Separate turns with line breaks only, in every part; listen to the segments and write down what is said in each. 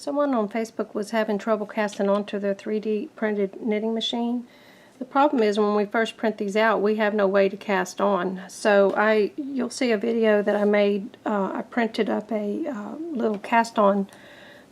Someone on Facebook was having trouble casting onto their 3D printed knitting machine. The problem is when we first print these out, we have no way to cast on. So you'll see a video that I made. I printed up a little cast-on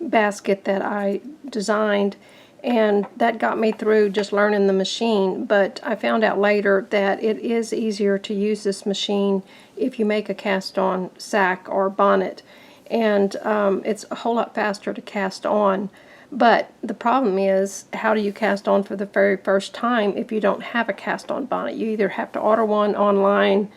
basket that I designed, and that got me through just learning the machine. But I found out later that it is easier to use this machine if you make a cast-on sack or bonnet, and it's a whole lot faster to cast on. But the problem is, how do you cast on for the very first time if you don't have a cast-on bonnet? You either have to order one online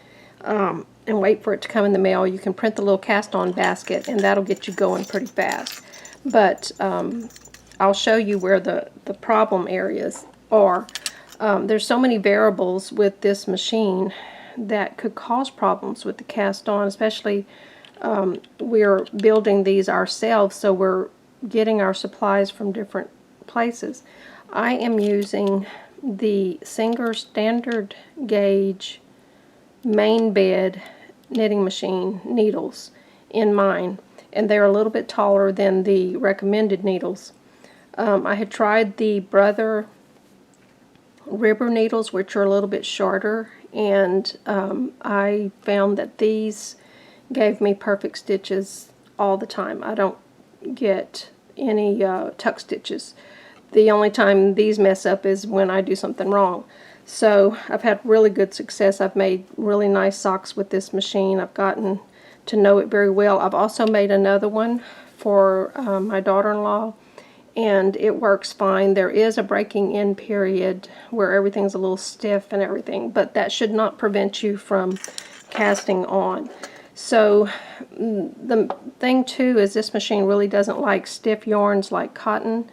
and wait for it to come in the mail. You can print the little cast-on basket, and that'll get you going pretty fast. But I'll show you where the problem areas are. There's so many variables with this machine that could cause problems with the cast-on, especially we're building these ourselves, so we're getting our supplies from different places. I am using the Singer standard gauge main bed knitting machine needles in mine, and they're a little bit taller than the recommended needles. I had tried the Brother ribber needles, which are a little bit shorter, and I found that these gave me perfect stitches all the time. I don't get any tuck stitches. The only time these mess up is when I do something wrong. So I've had really good success. I've made really nice socks with this machine. I've gotten to know it very well. I've also made another one for my daughter-in-law, and it works fine. There is a breaking in period where everything's a little stiff and everything, but that should not prevent you from casting on. So the thing too is this machine really doesn't like stiff yarns like cotton.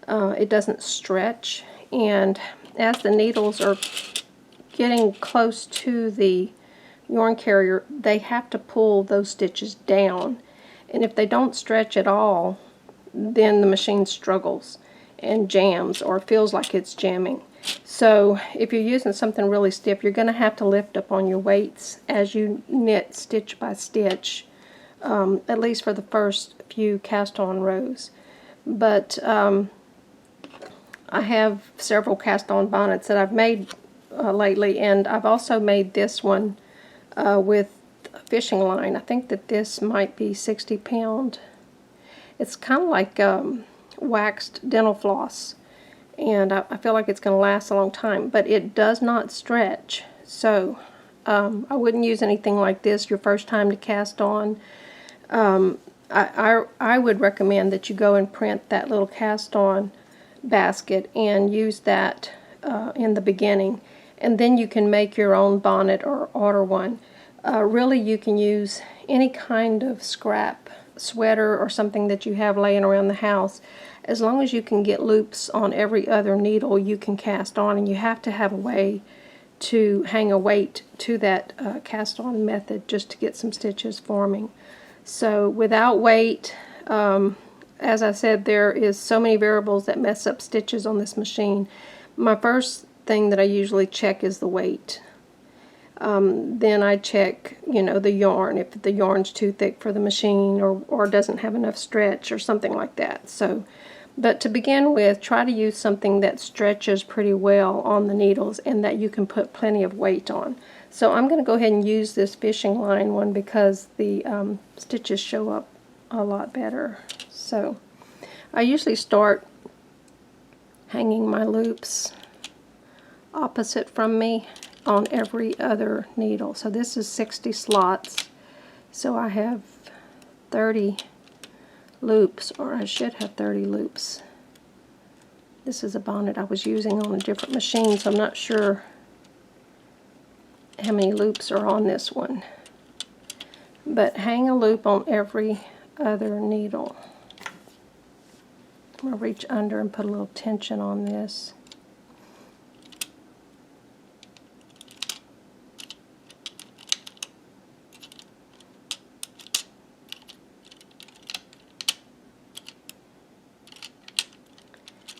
It doesn't stretch, and as the needles are getting close to the yarn carrier, they have to pull those stitches down, and if they don't stretch at all, then the machine struggles and jams or feels like it's jamming. So if you're using something really stiff, you're going to have to lift up on your weights as you knit stitch by stitch, at least for the first few cast on rows. But I have several cast on bonnets that I've made lately, and I've also made this one with a fishing line. I think that this might be 60 pound. It's kind of like waxed dental floss, and I feel like it's going to last a long time, but it does not stretch. So I wouldn't use anything like this your first time to cast on. I would recommend that you go and print that little cast on basket and use that in the beginning, and then you can make your own bonnet or order one. Really, you can use any kind of scrap sweater or something that you have laying around the house. As long as you can get loops on every other needle, you can cast on, and you have to have a way to hang a weight to that cast on method just to get some stitches forming. So without weight, as I said, there is so many variables that mess up stitches on this machine. My first thing that I usually check is the weight. Then I check, the yarn, if the yarn's too thick for the machine or doesn't have enough stretch or something like that. So, but to begin with, try to use something that stretches pretty well on the needles and that you can put plenty of weight on. So I'm going to go ahead and use this fishing line one because the stitches show up a lot better. So I usually start hanging my loops opposite from me on every other needle. So this is 60 slots, so I have 30 loops, or I should have 30 loops. This is a bonnet I was using on a different machine, so I'm not sure how many loops are on this one. But hang a loop on every other needle. I'm going to reach under and put a little tension on this.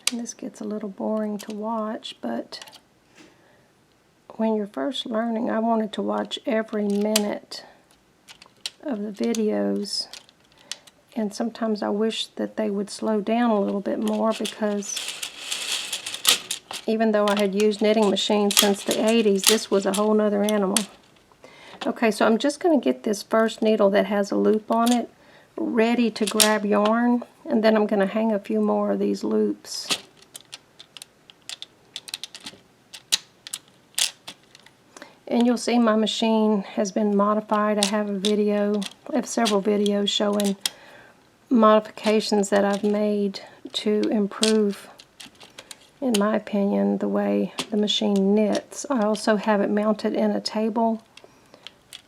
And this gets a little boring to watch, but when you're first learning, I wanted to watch every minute of the videos And sometimes I wish that they would slow down a little bit more, because even though I had used knitting machines since the 80s, this was a whole nother animal. Okay, so I'm just going to get this first needle that has a loop on it ready to grab yarn, and then I'm going to hang a few more of these loops. And you'll see my machine has been modified. I have several videos showing modifications that I've made to improve, in my opinion, the way the machine knits. I also have it mounted in a table.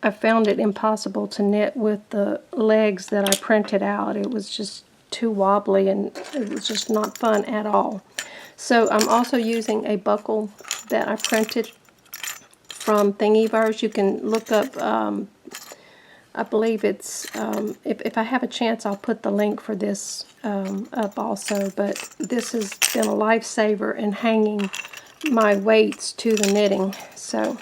I found it impossible to knit with the legs that I printed out. It was just too wobbly, and it was just not fun at all. So I'm also using a buckle that I printed from Thingiverse. You can look up, I believe it's, if I have a chance, I'll put the link for this up also. But this has been a lifesaver in hanging my weights to the knitting. So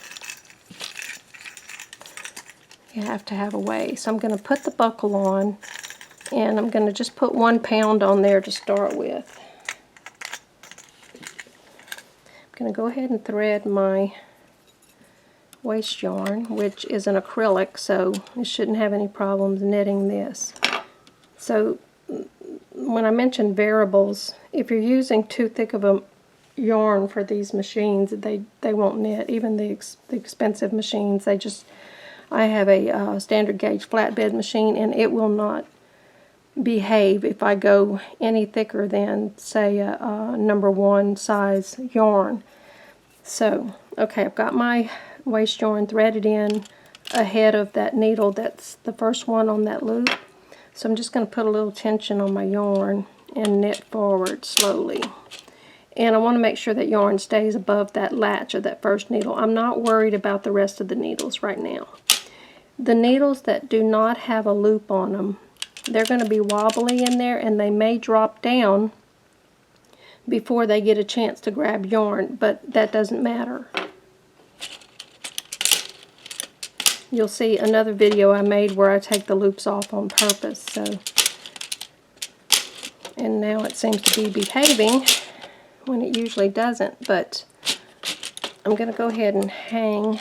you have to have a way. So I'm going to put the buckle on, and I'm going to just put 1 pound on there to start with. I'm going to go ahead and thread my waste yarn, which is an acrylic, so it shouldn't have any problems knitting this. So when I mentioned variables, if you're using too thick of a yarn for these machines, they won't knit. Even the expensive machines, I have a standard gauge flatbed machine, and it will not behave if I go any thicker than, say, a #1 size yarn. So, okay, I've got my waste yarn threaded in ahead of that needle that's the first one on that loop. So I'm just going to put a little tension on my yarn and knit forward slowly. And I want to make sure that yarn stays above that latch of that first needle. I'm not worried about the rest of the needles right now. The needles that do not have a loop on them, they're going to be wobbly in there, and they may drop down before they get a chance to grab yarn, but that doesn't matter. You'll see another video I made where I take the loops off on purpose. And now it seems to be behaving when it usually doesn't, but I'm going to go ahead and hang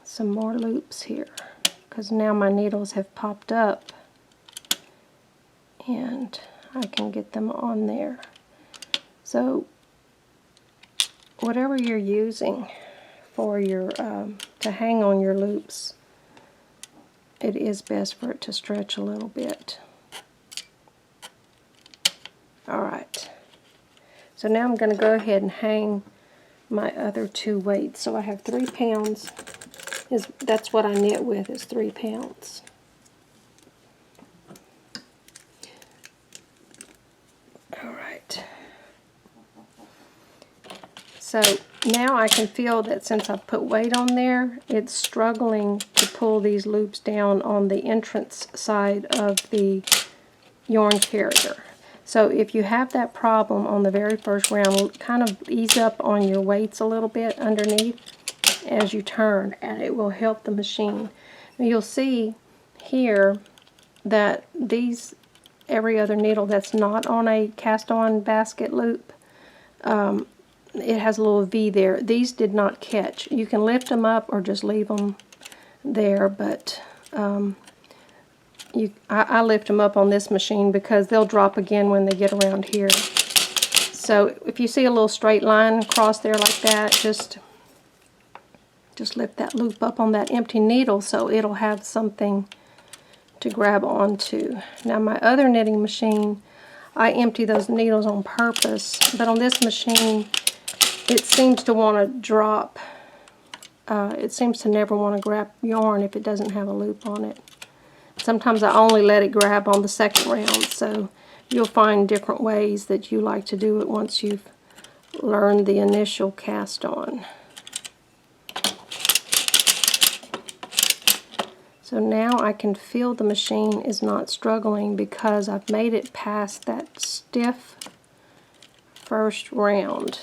some more loops here, because now my needles have popped up and I can get them on there. So whatever you're using for your to hang on your loops, it is best for it to stretch a little bit. Alright, so now I'm going to go ahead and hang my other 2 weights. So I have 3 pounds, that's what I knit with, is 3 pounds. Alright, so now I can feel that since I've put weight on there, it's struggling to pull these loops down on the entrance side of the yarn carrier. So if you have that problem on the very first round, kind of ease up on your weights a little bit underneath as you turn, and it will help the machine. Now you'll see here that every other needle that's not on a cast-on basket loop, it has a little V there. These did not catch. You can lift them up or just leave them there, but I lift them up on this machine because they'll drop again when they get around here. So if you see a little straight line across there like that, just lift that loop up on that empty needle so it'll have something to grab onto. Now my other knitting machine, I empty those needles on purpose, but on this machine it seems to want to drop. It seems to never want to grab yarn if it doesn't have a loop on it. Sometimes I only let it grab on the second round, so you'll find different ways that you like to do it once you've learned the initial cast on. So now I can feel the machine is not struggling because I've made it past that stiff first round.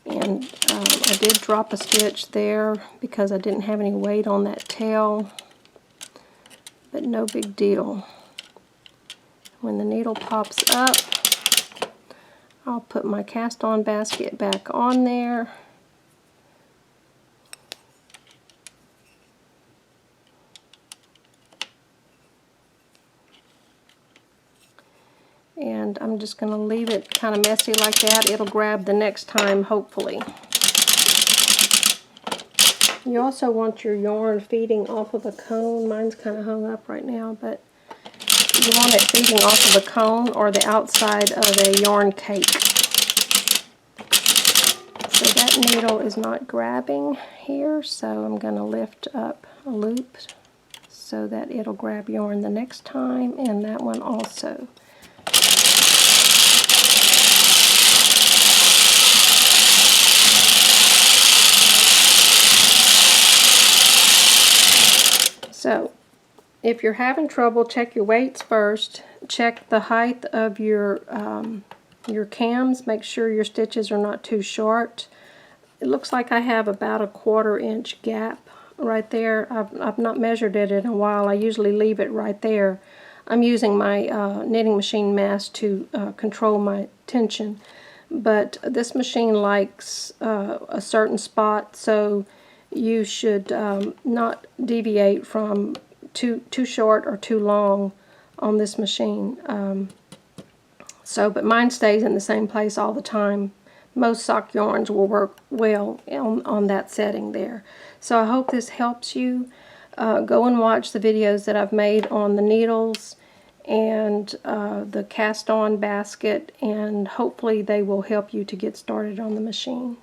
And I did drop a stitch there because I didn't have any weight on that tail. but no big deal. When the needle pops up, I'll put my cast-on basket back on there. And I'm just going to leave it kind of messy like that. It'll grab the next time, hopefully. You also want your yarn feeding off of a cone. Mine's kind of hung up right now, but you want it feeding off of a cone or the outside of a yarn cake. So that needle is not grabbing here, so I'm going to lift up a loop so that it'll grab yarn the next time, and that one also. So, if you're having trouble, check your weights first. Check the height of your cams. Make sure your stitches are not too short. It looks like I have about a 1/4 inch gap right there. I've not measured it in a while. I usually leave it right there. I'm using my knitting machine mass to control my tension. But this machine likes a certain spot, so you should not deviate from too short or too long on this machine. But mine stays in the same place all the time. Most sock yarns will work well on that setting there. So I hope this helps you. Go and watch the videos that I've made on the needles and the cast-on basket, and hopefully they will help you to get started on the machine.